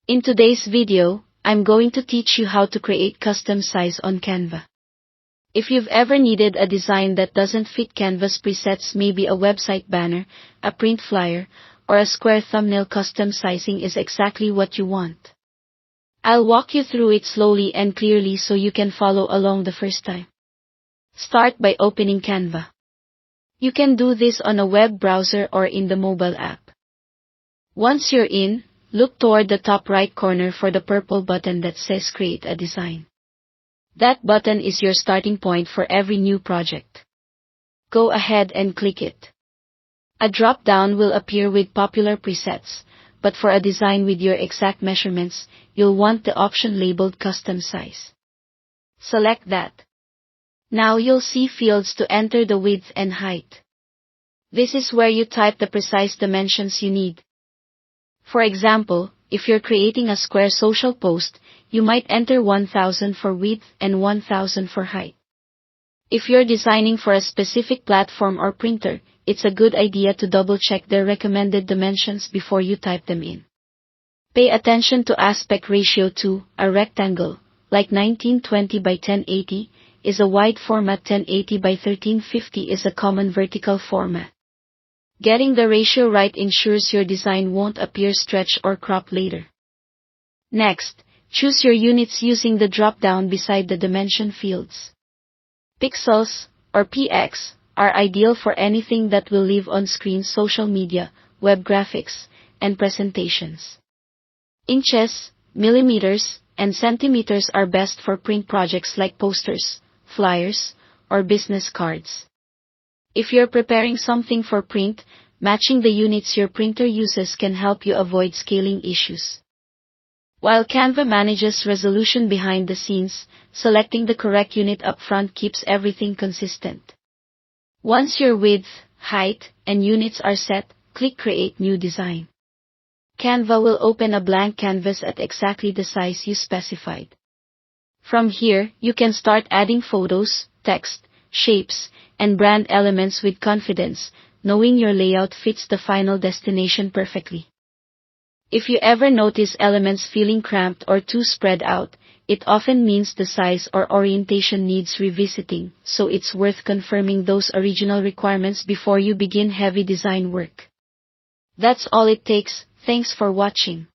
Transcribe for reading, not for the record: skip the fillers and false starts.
In today's video, I'm going to teach you how to create custom size on Canva. If you've ever needed a design that doesn't fit Canva's presets, maybe a website banner, a print flyer, or a square thumbnail, custom sizing is exactly what you want. I'll walk you through it slowly and clearly so you can follow along the first time. Start by opening Canva. You can do this on a web browser or in the mobile app. Once you're in, look toward the top right corner for the purple button that says Create a Design. That button is your starting point for every new project. Go ahead and click it. A drop-down will appear with popular presets, but for a design with your exact measurements, you'll want the option labeled Custom Size. Select that. Now you'll see fields to enter the width and height. This is where you type the precise dimensions you need. For example, if you're creating a square social post, you might enter 1000 for width and 1000 for height. If you're designing for a specific platform or printer, it's a good idea to double-check their recommended dimensions before you type them in. Pay attention to aspect ratio too. A rectangle, like 1920 by 1080, is a wide format. 1080 by 1350 is a common vertical format. Getting the ratio right ensures your design won't appear stretched or cropped later. Next, choose your units using the drop-down beside the dimension fields. Pixels, or px, are ideal for anything that will live on screen: social media, web graphics, and presentations. Inches, millimeters, and centimeters are best for print projects like posters, flyers, or business cards. If you're preparing something for print, matching the units your printer uses can help you avoid scaling issues. While Canva manages resolution behind the scenes, selecting the correct unit up front keeps everything consistent. Once your width, height, and units are set, click Create New Design. Canva will open a blank canvas at exactly the size you specified. From here, you can start adding photos, text, shapes, and brand elements with confidence, knowing your layout fits the final destination perfectly. If you ever notice elements feeling cramped or too spread out, it often means the size or orientation needs revisiting, so it's worth confirming those original requirements before you begin heavy design work. That's all it takes. Thanks for watching.